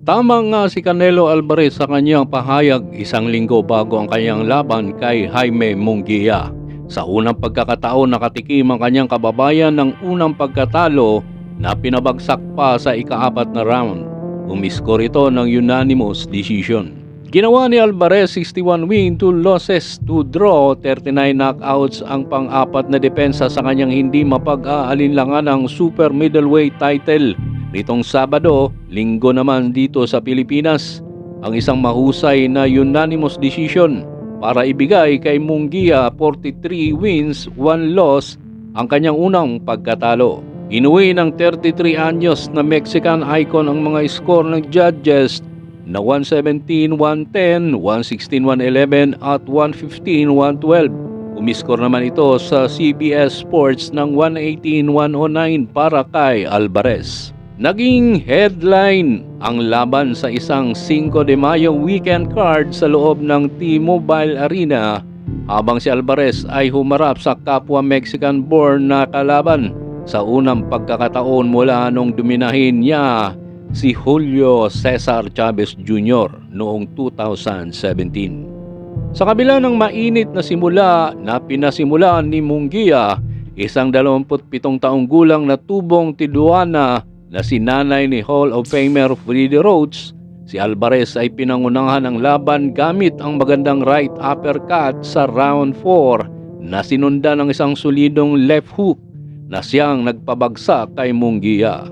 Tama nga si Canelo Alvarez sa kanyang pahayag isang linggo bago ang kanyang laban kay Jaime Munguia. Sa unang pagkakataon nakatikim ang kanyang kababayan ng unang pagkatalo na pinabagsak pa sa ika-4 na round. Umiskor ito ng unanimous decision. Ginawa ni Alvarez 61 win, 2 losses, 2 draw, 39 knockouts ang pang-apat na depensa sa kanyang hindi mapag-aalinlangan ng super middleweight title. Nitong Sabado, linggo naman dito sa Pilipinas, ang isang mahusay na unanimous decision para ibigay kay Munguia 43 wins, 1 loss ang kanyang unang pagkatalo. Inuwi ng 33 anyos na Mexican icon ang mga score ng judges na 117-110, 116-111 at 115-112. Umiskor naman ito sa CBS Sports ng 118-109 para kay Alvarez. Naging headline ang laban sa isang 5 de Mayo weekend card sa loob ng T-Mobile Arena habang si Alvarez ay humarap sa kapwa Mexican-born na kalaban sa unang pagkakataon mula nung dominahin niya si Julio Cesar Chavez Jr. noong 2017. Sa kabila ng mainit na simula na pinasimulan ni Munguia, isang 27 taong gulang na tubong Tijuana na si nanay ni Hall of Famer Freddie Roach, si Alvarez ay pinangunahan ng laban gamit ang magandang right uppercut sa round 4 na sinundan ng isang solidong left hook na siyang nagpabagsak kay Munguia.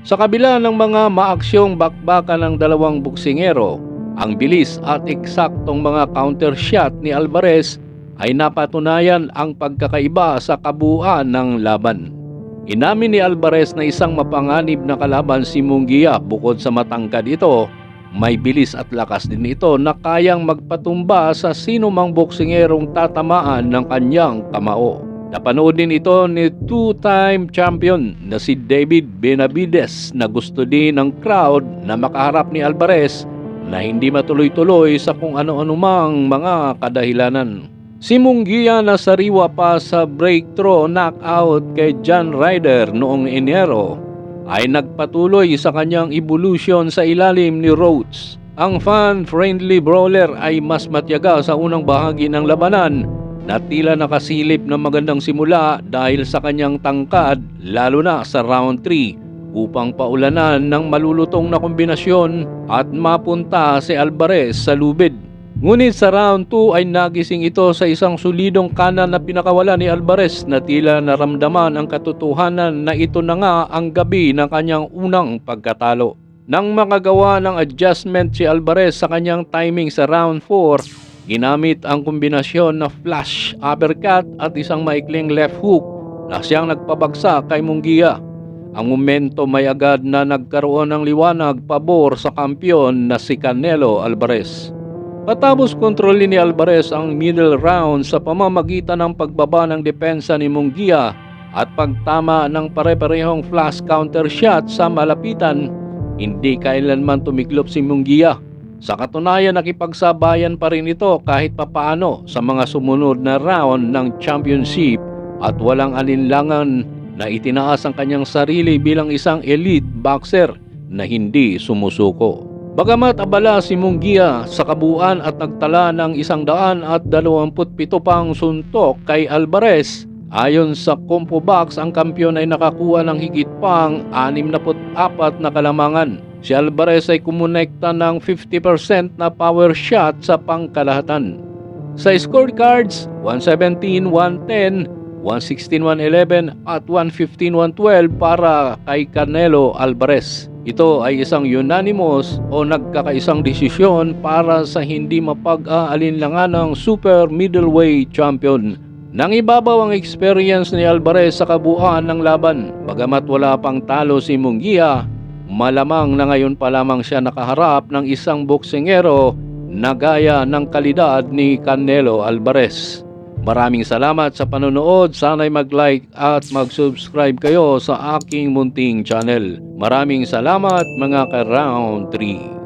Sa kabila ng mga maaksyong bakbakan ng dalawang boksingero, ang bilis at eksaktong mga counter shot ni Alvarez ay napatunayan ang pagkakaiba sa kabuuan ng laban. Inamin ni Alvarez na isang mapanganib na kalaban si Munguia. Bukod sa matangkad ito, may bilis at lakas din ito na kayang magpatumba sa sinumang boksingerong tatamaan ng kanyang kamao. Napanood din ito ni two-time champion na si David Benavides na gusto din ng crowd na makaharap ni Alvarez na hindi matuloy-tuloy sa kung ano-anumang mga kadahilanan. Si Munguia na sariwa pa sa breakthrough knockout kay John Ryder noong Enero ay nagpatuloy sa kanyang evolution sa ilalim ni Rhodes. Ang fan-friendly brawler ay mas matyaga sa unang bahagi ng labanan na tila nakasilip ng magandang simula dahil sa kanyang tangkad lalo na sa round 3 upang paulanan ng malulutong na kombinasyon at mapunta si Alvarez sa lubid. Ngunit sa round 2 ay nagising ito sa isang solidong kanan na pinakawala ni Alvarez na tila naramdaman ang katotohanan na ito na nga ang gabi ng kanyang unang pagkatalo. Nang makagawa ng adjustment si Alvarez sa kanyang timing sa round 4, ginamit ang kombinasyon na flash uppercut at isang maikling left hook na siyang nagpabagsak kay Munguia. Ang momento may agad na nagkaroon ng liwanag pabor sa kampiyon na si Canelo Alvarez. Matapos kontrolin ni Alvarez ang middle round sa pamamagitan ng pagbaba ng depensa ni Munguia at pagtama ng pare-parehong flash counter shot sa malapitan, hindi kailanman tumiklop si Munguia. Sa katunayan, nakipagsabayan pa rin ito kahit papaano sa mga sumunod na round ng championship at walang alinlangan na itinaas ang kanyang sarili bilang isang elite boxer na hindi sumusuko. Bagamat abala si Munguia sa kabuuan at nagtala ng 127 pang suntok kay Alvarez, ayon sa Compo Box ang kampiyon ay nakakuha ng higit pang 64 na kalamangan. Si Alvarez ay kumonekta ng 50% na power shot sa pangkalahatan. Sa scorecards, 117-110, 116-111 at 115-112 para kay Canelo Alvarez. Ito ay isang unanimous o nagkakaisang desisyon para sa hindi mapag-aalinlangan ng super middleweight champion. Nang ibabaw ang experience ni Alvarez sa kabuuan ng laban, bagamat wala pang talo si Munguia, malamang na ngayon pa lamang siya nakaharap ng isang boksingero na gaya ng kalidad ni Canelo Alvarez. Maraming salamat sa panonood. Sana'y mag-like at mag-subscribe kayo sa aking munting channel. Maraming salamat mga ka-Round 3.